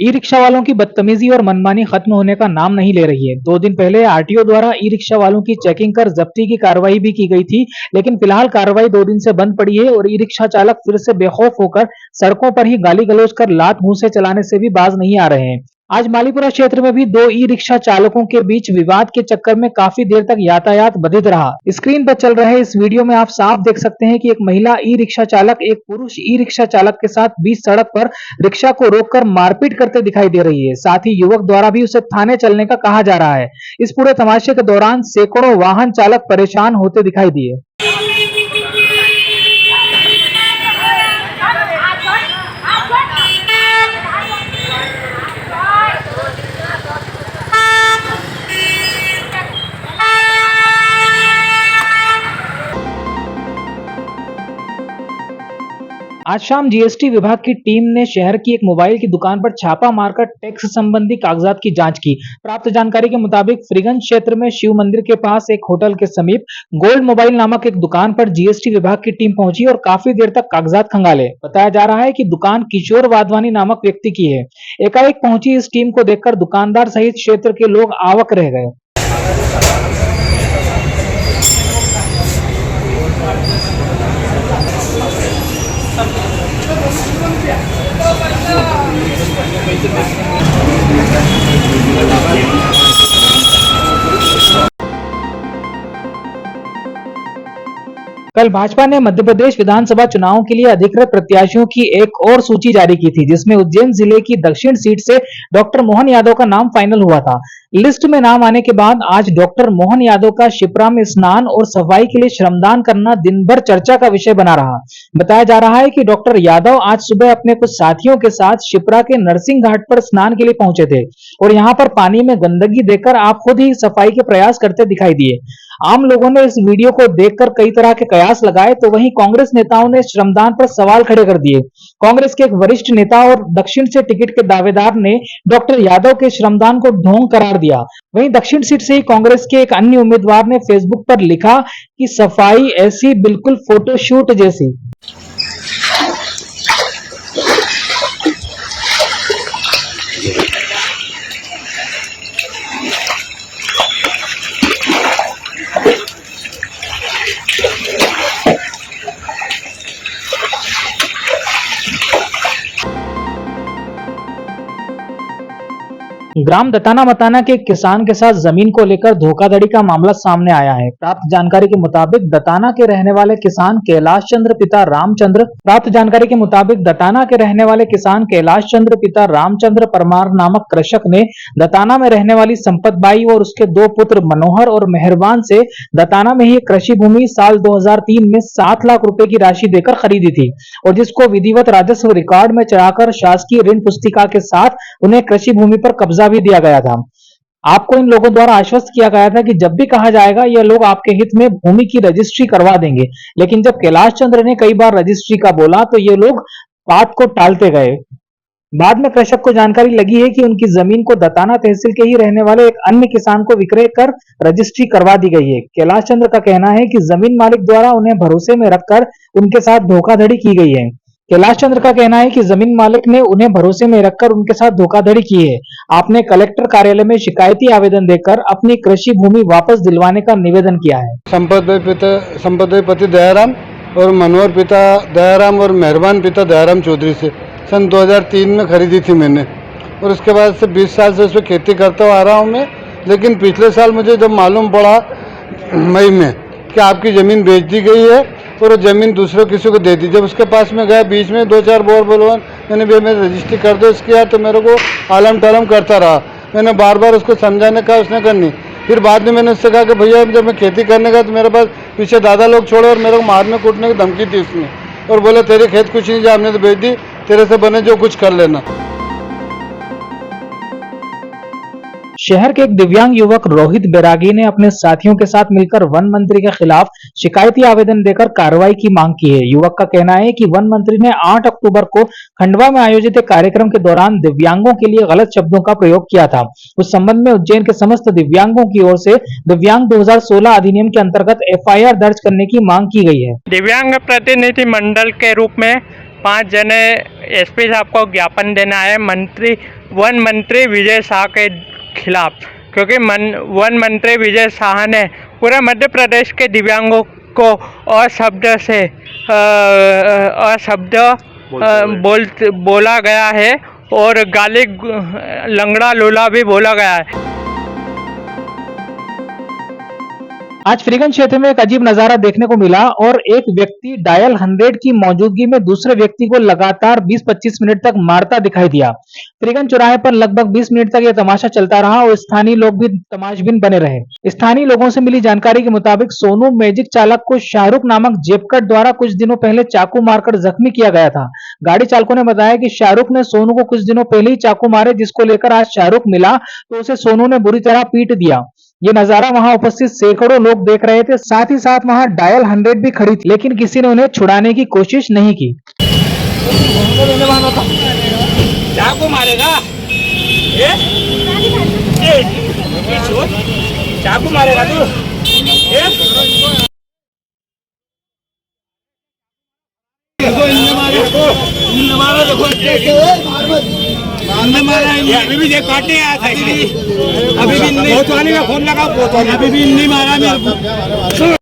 E rickshaw वालों की बदतमीजी और मनमानी खत्म होने का नाम नहीं ले रही है। 2 दिन पहले आरटीओ द्वारा ई रिक्शा वालों की चेकिंग कर जब्ती की कार्रवाई भी की गई थी, लेकिन फिलहाल कार्रवाई 2 दिन से बंद पड़ी है और ई रिक्शा चालक फिर से बेखौफ होकर सड़कों पर ही गाली गलौज कर लात घूंसे चलाने से भी बाज नहीं आ रहे हैं। आज मालीपुरा क्षेत्र में भी 2 ई रिक्शा चालकों के बीच विवाद के चक्कर में काफी देर तक यातायात बाधित रहा। स्क्रीन पर चल रहे इस वीडियो में आप साफ देख सकते हैं कि एक महिला ई रिक्शा चालक एक पुरुष ई रिक्शा चालक के साथ बीच सड़क पर रिक्शा को रोककर मारपीट करते दिखाई दे रही है। साथ ही युवक द्वारा भी उसे थाने चलने का कहा जा रहा है। इस पूरे तमाशे के दौरान सैकड़ों वाहन चालक परेशान होते दिखाई दिए। आज शाम जीएसटी विभाग की टीम ने शहर की एक मोबाइल की दुकान पर छापा मारकर टैक्स संबंधी कागजात की जांच की। प्राप्त जानकारी के मुताबिक फ्रीगंज क्षेत्र में शिव मंदिर के पास एक होटल के समीप गोल्ड मोबाइल नामक एक दुकान पर जीएसटी विभाग की टीम पहुंची और काफी देर तक कागजात खंगाले। बताया जा रहा है कि दुकान किशोर वाधवानी नामक व्यक्ति की है। एकाएक पहुंची इस टीम को देखकर दुकानदार सहित क्षेत्र के लोग आवक रह गए। कल भाजपा ने मध्य प्रदेश विधानसभा चुनाव के लिए अधिकृत प्रत्याशियों की एक और सूची जारी की थी, जिसमें उज्जैन जिले की दक्षिण सीट से डॉक्टर मोहन यादव का नाम फाइनल हुआ था। लिस्ट में नाम आने के बाद आज डॉक्टर मोहन यादव का शिप्रा में स्नान और सफाई के लिए श्रमदान करना दिन भर चर्चा का विषय बना रहा। बताया जा रहा है कि डॉक्टर यादव आज सुबह अपने कुछ साथियों के साथ शिप्रा के नरसिंह घाट पर स्नान के लिए पहुंचे थे और यहां पर पानी में गंदगी देखकर आप खुद ही सफाई के प्रयास करते दिखाई दिए। आम लोगों ने इस वीडियो को देखकर कई तरह के कयास लगाए, तो वहीं कांग्रेस नेताओं ने श्रमदान पर सवाल खड़े कर दिए। कांग्रेस के एक वरिष्ठ नेता और दक्षिण से टिकट के दावेदार ने डॉक्टर यादव के श्रमदान को ढोंग करार दिया। वहीं दक्षिण सीट से ही कांग्रेस के एक अन्य उम्मीदवार ने फेसबुक पर लिखा कि सफाई ऐसी बिल्कुल फोटोशूट जैसी। ग्राम दताना मताना के किसान के साथ जमीन को लेकर धोखाधड़ी का मामला सामने आया है। प्राप्त जानकारी के मुताबिक दताना के रहने वाले किसान कैलाश चंद्र पिता रामचंद्र परमार नामक कृषक ने दताना में रहने वाली संपत बाई और उसके 2 पुत्र मनोहर और मेहरबान से दताना में ही कृषि भूमि साल 2003 में 7 लाख रुपए की राशि देकर खरीदी थी और जिसको विधिवत राजस्व रिकॉर्ड में चढ़ाकर शासकीय ऋण पुस्तिका के साथ उन्हें कृषि भूमि पर कब्जा भी दिया गया था। आपको इन लोगों द्वारा आश्वस्त किया गया था कि जब भी कहा जाएगा यह लोग आपके हित में भूमि की रजिस्ट्री करवा देंगे, लेकिन जब कैलाश चंद्र ने कई बार रजिस्ट्री का बोला तो ये लोग बात को टालते गए। बाद में कृषक को जानकारी लगी है कि उनकी जमीन को दताना तहसील के ही रहने वाले एक अन्य किसान को विक्रय कर रजिस्ट्री करवा दी गई है। कैलाश चंद्र का कहना है कि जमीन मालिक द्वारा उन्हें भरोसे में रखकर उनके साथ धोखाधड़ी की गई है। कैलाश चंद्र का कहना है कि जमीन मालिक ने उन्हें भरोसे में रखकर उनके साथ धोखाधड़ी की है। आपने कलेक्टर कार्यालय में शिकायती आवेदन देकर अपनी कृषि भूमि वापस दिलवाने का निवेदन किया है। संपत पति दयाराम और मनोहर पिता दयाराम और मेहरबान पिता दयाराम चौधरी से सन 2003 में खरीदी थी मैंने और उसके बाद से 20 साल से उस पर खेती करता हुआ आ रहा हूँ मैं। लेकिन पिछले साल मुझे जब मालूम पड़ा मई में कि आपकी ज़मीन बेच दी गई है और वो ज़मीन दूसरे किसी को दे दी, जब उसके पास में गया बीच में 2-4 बोलवान मैंने भी मैं रजिस्ट्री कर दो इसकी यार, तो मेरे को आलम टालम करता रहा। मैंने बार बार उसको समझाने का उसने करनी। फिर बाद में मैंने उससे कहा कि भैया जब मैं खेती करने का तो मेरे पास पीछे दादा लोग छोड़े और मेरे को मारने कूटने की धमकी थी उसने और बोले तेरी खेत कुछ नहीं जा, हमने तो बेच दी, तेरे से बने जो कुछ कर लेना। शहर के एक दिव्यांग युवक रोहित बैरागी ने अपने साथियों के साथ मिलकर वन मंत्री के खिलाफ शिकायती आवेदन देकर कार्रवाई की मांग की है। युवक का कहना है कि वन मंत्री ने 8 अक्टूबर को खंडवा में आयोजित एक कार्यक्रम के दौरान दिव्यांगों के लिए गलत शब्दों का प्रयोग किया था। उस संबंध में उज्जैन के समस्त दिव्यांगों की ओर से दिव्यांग 2016 अधिनियम के अंतर्गत FIR दर्ज करने की मांग की गई है। दिव्यांग प्रतिनिधि मंडल के रूप में 5 जने SP साहब को ज्ञापन देना है। मंत्री वन मंत्री विजय शाह के खिलाफ, क्योंकि वन मंत्री विजय शाह ने पूरे मध्य प्रदेश के दिव्यांगों को अशब्द बोला गया है और गाली लंगड़ा लूला भी बोला गया है। आज फ्रीगंज क्षेत्र में एक अजीब नजारा देखने को मिला और एक व्यक्ति डायल 100 की मौजूदगी में दूसरे व्यक्ति को लगातार 20-25 मिनट तक मारता दिखाई दिया। फ्रीगंज चौराहे पर लगभग 20 मिनट तक यह तमाशा चलता रहा और स्थानीय लोग भी तमाशबीन बने रहे। स्थानीय लोगों से मिली जानकारी के मुताबिक सोनू मैजिक चालक को शाहरुख नामक जेबकट द्वारा कुछ दिनों पहले चाकू मारकर जख्मी किया गया था। गाड़ी चालकों ने बताया कि शाहरुख ने सोनू को कुछ दिनों पहले ही चाकू मारे, जिसको लेकर आज शाहरुख मिला तो उसे सोनू ने बुरी तरह पीट दिया। ये नजारा वहां उपस्थित सैकड़ों लोग देख रहे थे। साथ ही साथ वहां डायल 100 भी खड़ी थी, लेकिन किसी ने उन्हें छुड़ाने की कोशिश नहीं की। चाकू मारेगा? चाकू मारेगा तू? अभी भी काटने आया था, अभी भी कोतवाली में फोन लगा, कोतवाली अभी भी नहीं मारा।